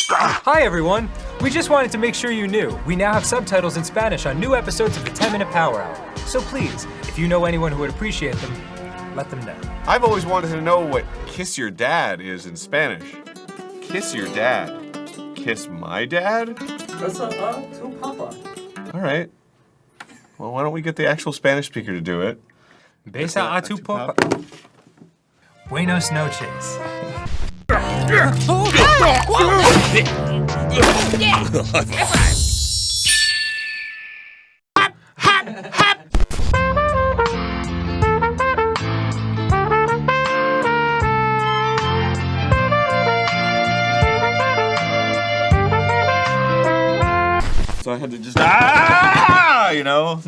Hi everyone! We just wanted to make sure you knew. We now have subtitles in Spanish on new episodes of the 10-Minute Power Hour. So please, if you know anyone who would appreciate them, let them know. I've always wanted to know what kiss your dad is in Spanish. Kiss your dad. Kiss my dad? That's to Papa. All right. Well, why don't we get the actual Spanish speaker to do it? Besa a tu papa. Buenos noches. So I had to just, you know?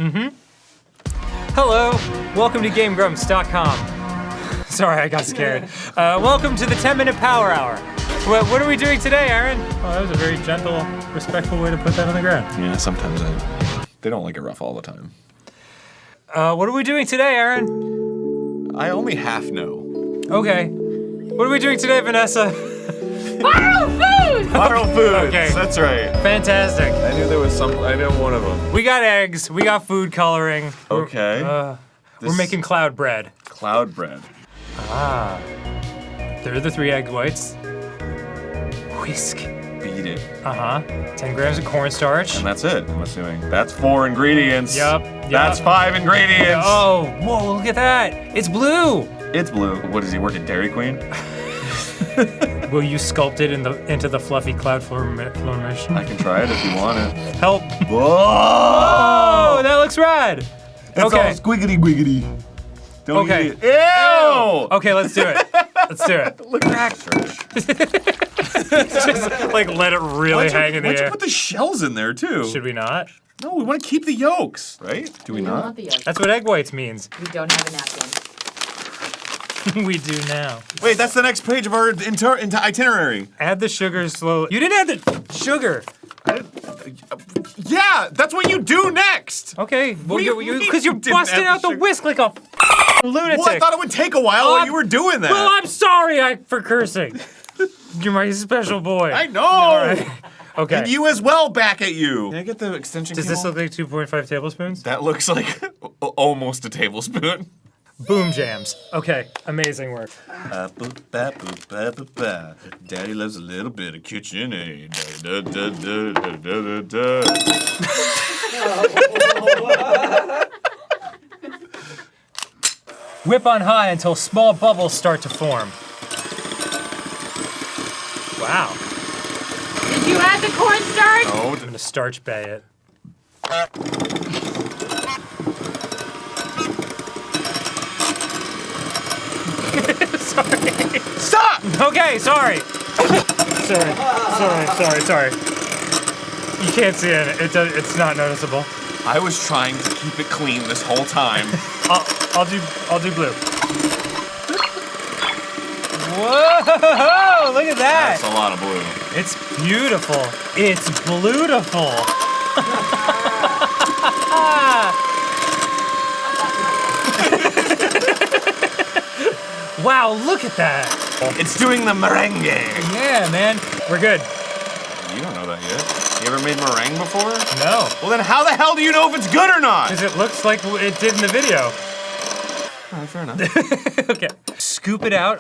Hello, welcome to GameGrumps.com. Sorry, I got scared. Welcome to the 10-Minute Power Hour. What are we doing today, Aaron? Oh, that was a very gentle, respectful way to put that on the ground. Yeah, sometimes they don't like it rough all the time. What are we doing today, Aaron? I only half know. Okay. What are we doing today, Vanessa? Viral food! Viral foods, Okay. That's right. Fantastic. I knew there was some, I know one of them. We got eggs, we got food coloring. Okay. We're making cloud bread. Cloud bread. Ah. There are the 3 egg whites. Whisk. Beat it. 10 grams of cornstarch. And that's it, I'm assuming. That's 4 ingredients. Yup. That's 5 ingredients. Oh, whoa, look at that. It's blue. It's blue. What, does he work at Dairy Queen? Will you sculpt it into the fluffy cloud formation? I can try it if you want it. Help. Whoa! Oh, that looks rad. It's all Okay. squiggity wiggity. Don't Okay. eat it. Ew! Okay, let's do it. Let's do it. Look back. Just like let it really hang in the Why'd you air. put the shells in there too? Should we not? No, we want to keep the yolks, right? Do we We don't not? want the yolk. That's what egg whites means. We don't have a napkin. We do now. Wait, that's the next page of our itinerary. Add the sugar slowly. You didn't add the sugar. Yeah, that's what you do next. Okay, well, do you mean because you're you didn't busting add out the the sugar? whisk like a lunatic. Well, I thought it would take a while while you were doing that. Well, I'm sorry for cursing. You're my special boy. I know. All right. Okay. And you as well, back at you. Can I get the extension Does cable? this look like 2.5 tablespoons? That looks like almost a tablespoon. Boom jams. Okay, amazing work. Daddy loves a little bit of KitchenAid. Whip on high until small bubbles start to form. Wow. Did you add the cornstarch? Oh, I'm gonna starch bay it. Sorry. stop! Okay, sorry. Sorry. You can't see it. It's not noticeable. I was trying to keep it clean this whole time. I'll do blue. Whoa! Look at that. That's a lot of blue. It's beautiful. It's bluetiful. Wow, look at that. It's doing the meringue. Yeah, man. We're good. You don't know that yet. You ever made meringue before? No. Well, then how the hell do you know if it's good or not? Because it looks like it did in the video. Fair enough. Okay. Scoop it out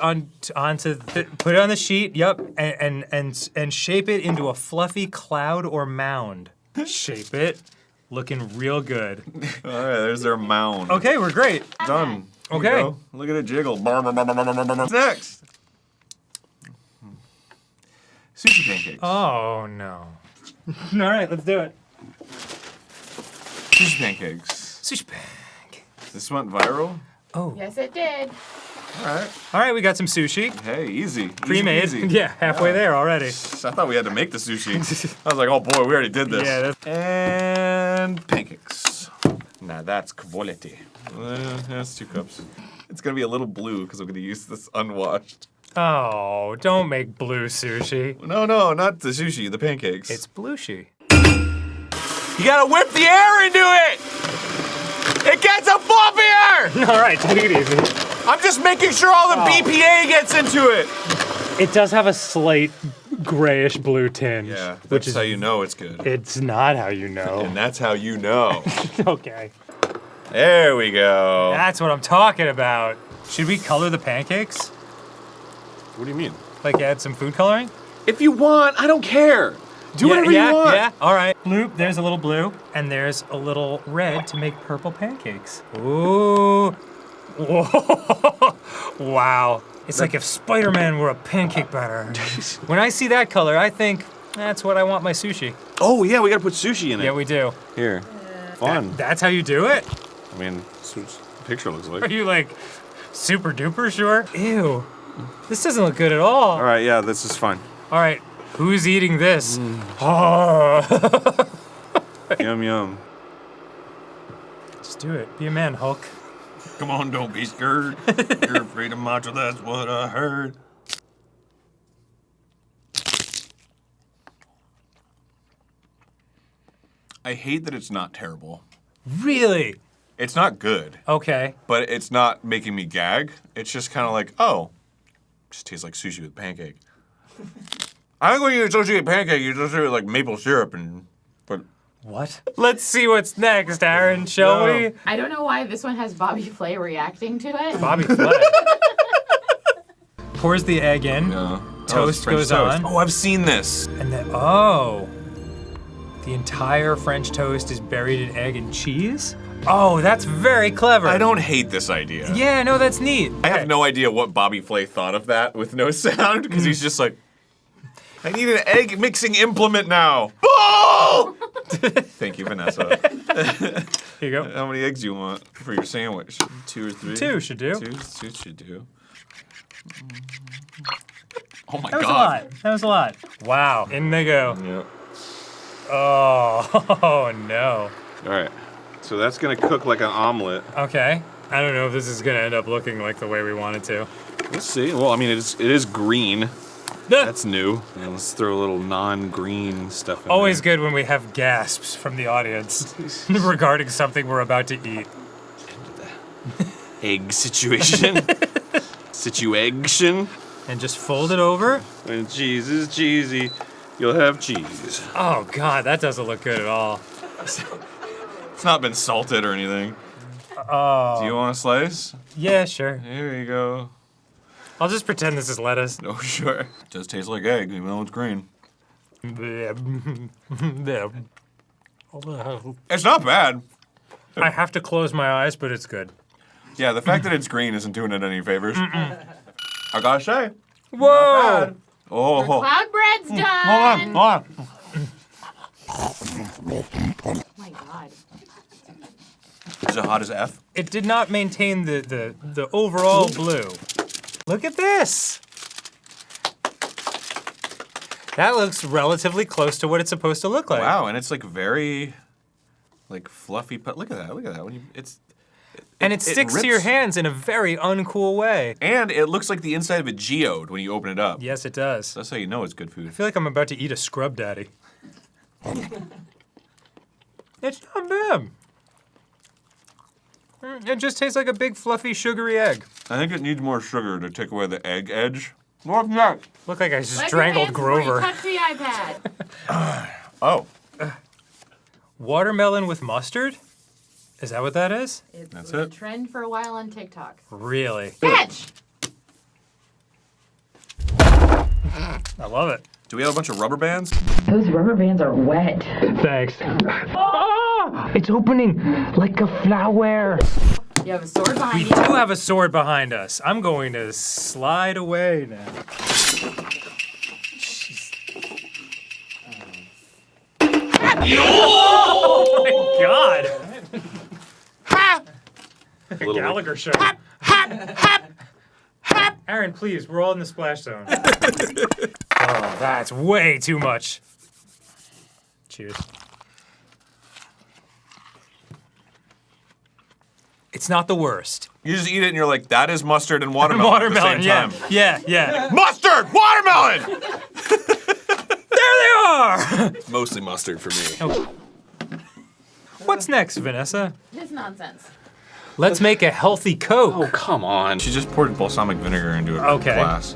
put it on the sheet, yep, and shape it into a fluffy cloud or mound. Shape it. Looking real good. All right, there's their mound. Okay, we're great. Done. Here you Okay. go. Look at it jiggle. What's next? Sushi pancakes. Oh no. All right, let's do it. Sushi pancakes. Sushi pancake. This went viral? Oh. Yes, it did. All right. All right, we got some sushi. Hey, easy. Pre-made. Easy, easy. Yeah, halfway there already. I thought we had to make the sushi. I was like, oh boy, we already did this. Yeah, And pancakes. Now that's quality. That's 2 cups. It's gonna be a little blue because I'm gonna use this unwashed. Oh, don't make blue sushi. No, not the sushi, the pancakes. It's blueshy. You gotta whip the air into it! It gets a floppier! All right, take it easy. I'm just making sure all the BPA gets into it. It does have a slight grayish blue tinge. Yeah, which that's is how you know it's good. It's not how you know. And that's how you know. Okay. There we go. That's what I'm talking about. Should we color the pancakes? What do you mean? Like add some food coloring? If you want, I don't care. Do whatever yeah, you want. Yeah, all right. Blue, there's a little blue, and there's a little red to make purple pancakes. Ooh. Whoa. Wow. It's like if Spider-Man were a pancake batter. When I see that color, I think that's what I want my sushi. Oh, yeah, we gotta put sushi in it. Yeah, we do. Here. Fun. That's how you do it? I mean, that's what the picture looks Are like. you like super duper sure? Ew. This doesn't look good at all. All right, yeah, this is fine. All right, who's eating this? Oh. Yum, yum. Just do it. Be a man, Hulk. Come on, don't be scared. You're afraid of macho, that's what I heard. I hate that it's not terrible. Really? It's not good, Okay. but it's not making me gag. It's just kind of like, oh, just tastes like sushi with pancake. I think when you eat sushi with pancake, you just do it like maple syrup but What? Let's see what's next, Aaron, shall we? I don't know why this one has Bobby Flay reacting to it. Bobby Flay. Pours the egg in, toast French goes toast. on, Oh, I've seen this. and then, the entire French toast is buried in egg and cheese? Oh, that's very clever. I don't hate this idea. Yeah, no, that's neat. I have no idea what Bobby Flay thought of that with no sound, because he's just like, I need an egg mixing implement now. Oh! Thank you, Vanessa. Here you go. How many eggs do you want for your sandwich? 2 or 3? 2 should do. Two should do. Oh my That was god. a lot. That was a lot. Wow. In they go. Yep. Oh, no. All right. So that's gonna cook like an omelet. Okay. I don't know if this is gonna end up looking like the way we want it to. Let's see. Well, I mean, it is green. That's new. And let's throw a little non-green stuff in Always there. good when we have gasps from the audience regarding something we're about to eat. Egg situation. Situation. And just fold it over. When cheese is cheesy, you'll have cheese. Oh God, that doesn't look good at all. It's not been salted or anything. Oh. Do you want a slice? Yeah, sure. Here you go. I'll just pretend this is lettuce. Oh, sure. It does taste like egg, even though it's green. It's not bad. I have to close my eyes, but it's good. Yeah, the fact that it's green isn't doing it any favors. I gotta say. Whoa! Oh, Your cloud bread's done. hold on. Oh my God. Is it hot as F? It did not maintain the overall blue. Look at this. That looks relatively close to what it's supposed to look like. Wow, and it's like very, like fluffy. But look at that. Look at that. When you, And it sticks to your rips. hands in a very uncool way. And it looks like the inside of a geode when you open it up. Yes, it does. That's how you know it's good food. I feel like I'm about to eat a scrub daddy. It's not bad. It just tastes like a big, fluffy, sugary egg. I think it needs more sugar to take away the egg edge. What's that? Look like I just Wipe your strangled hands before you Grover. touch the iPad. Oh, Watermelon with mustard? Is that what that is? It That's was it. a trend for a while on TikTok. Really? Catch! I love it. do we have a bunch of rubber bands? Those rubber bands are wet. Thanks. Oh! It's opening like a flower. You have a sword behind We you. do have a sword behind us. I'm going to slide away now. Oh my God! Gallagher show. Aaron, please, we're all in the splash zone. Oh, that's way too much. Cheers. It's not the worst. You just eat it and you're like, that is mustard and watermelon, Watermelon, at the yeah, same time. yeah. Mustard! Watermelon! There they are! Mostly mustard for me. What's next, Vanessa? This nonsense. Let's make a healthy Coke Oh, come on. She just poured balsamic vinegar into a Okay. glass.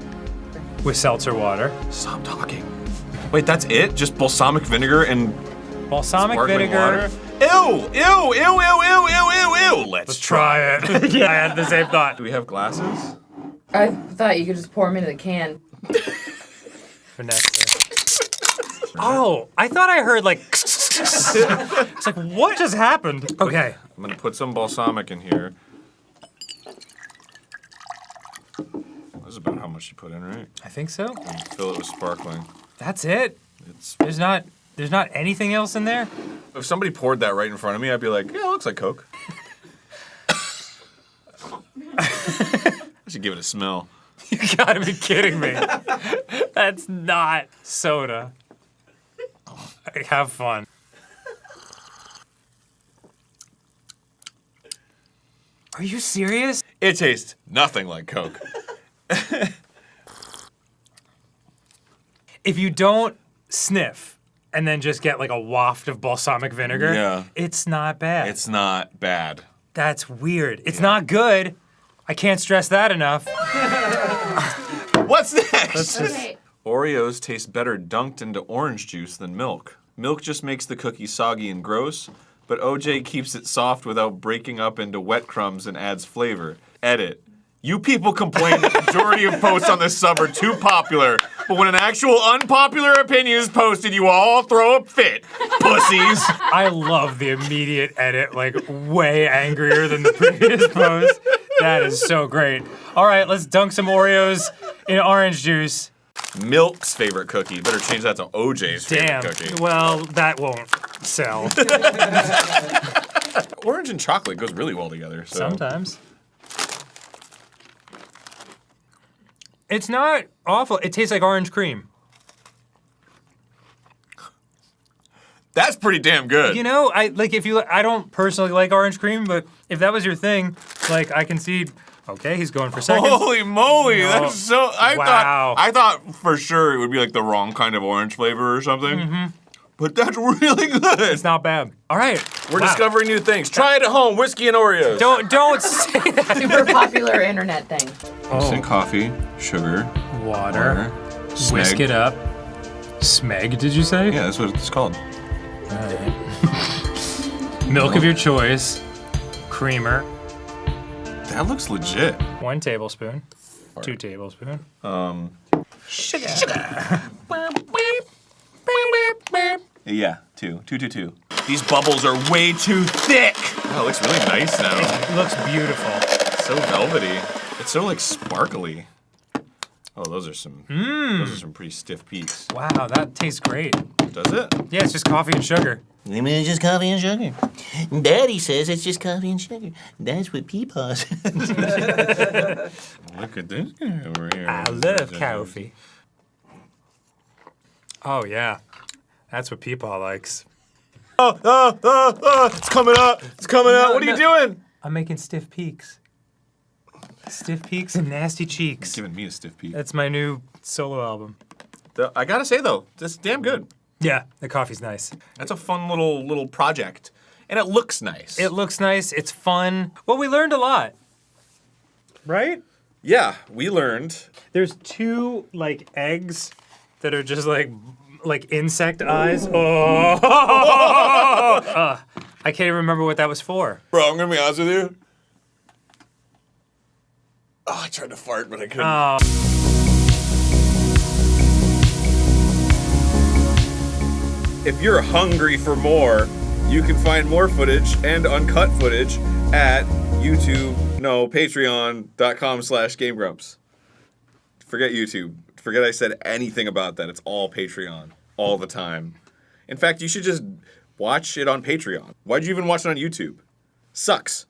with seltzer water. Stop talking. Wait, that's it? Just balsamic vinegar and Balsamic sparkling vinegar. water? Ew! Ew! Ew! Ew! Ew! Ew! Ew! Ew! Let's Try it. Yeah, I had the same thought. Do we have glasses? I thought you could just pour them into the can. Finesse. Oh, I thought I heard like. It's like, what just happened? Okay. I'm gonna put some balsamic in here. That's about how much you put in, right? I think so. And fill it with sparkling. That's it. It's There's not anything else in there. if somebody poured that right in front of me, I'd be like, yeah, it looks like Coke. I should give it a smell. You gotta be kidding me. That's not soda. Have fun. Are you serious? It tastes nothing like Coke. If you don't sniff and then just get like a waft of balsamic vinegar, Yeah. it's not bad. It's not bad. That's weird. It's not good. I can't stress that enough. What's next? Okay. Oreos taste better dunked into orange juice than milk. Milk just makes the cookie soggy and gross, but OJ keeps it soft without breaking up into wet crumbs and adds flavor. Edit. You people complain the majority of posts on this sub are too popular, but when an actual unpopular opinion is posted, you all throw a fit. Pussies. I love the immediate edit, like way angrier than the previous post. That is so great. All right, let's dunk some Oreos in orange juice. Milk's favorite cookie. Better change that to OJ's Damn. favorite cookie. Well, that won't sell. Orange and chocolate goes really well together. So. Sometimes. It's not awful. It tastes like orange cream. That's pretty damn good. You know, I don't personally like orange cream, but if that was your thing, like I can see. Okay, he's going for seconds. Holy moly, No. that's so. Wow. I thought for sure it would be like the wrong kind of orange flavor or something. But that's really good. It's not bad. All right, We're wow. discovering new things. Try it at home. Whiskey and Oreos. Don't say that. Super popular internet thing. Instant coffee, sugar, Water. Smeg. Whisk it up. Smeg, did you say? Yeah, that's what it's called. Milk of your choice. Creamer. That looks legit. 1 tablespoon. 2 tablespoons. Yeah, two. These bubbles are way too thick. Oh, it looks really nice now. It looks beautiful. So velvety. It's so like sparkly. Oh, those are some pretty stiff peaks. Wow, that tastes great. Does it? Yeah, it's just coffee and sugar. I mean, it's just coffee and sugar. Daddy says it's just coffee and sugar. That's what Peepaw says. Look at this guy over here. I love coffee. Oh yeah, that's what Peepaw likes. It's coming up. It's coming up. What are you doing? I'm making stiff peaks. Stiff peaks and nasty cheeks. Giving me a stiff peak. That's my new solo album. I gotta say though, this is damn good. Yeah, the coffee's nice. That's a fun little project, and it looks nice. It looks nice. It's fun. Well, we learned a lot, right? Yeah, we learned. There's 2 like eggs that are just like insect eyes. Oh, I can't even remember what that was for. Bro, I'm gonna be honest with you. Oh, I tried to fart, but I couldn't. Oh. If you're hungry for more, you can find more footage and uncut footage at patreon.com/GameGrumps. Forget YouTube. Forget I said anything about that. It's all Patreon. All the time. In fact, you should just watch it on Patreon. Why'd you even watch it on YouTube? Sucks.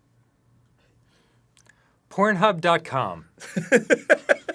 Pornhub.com.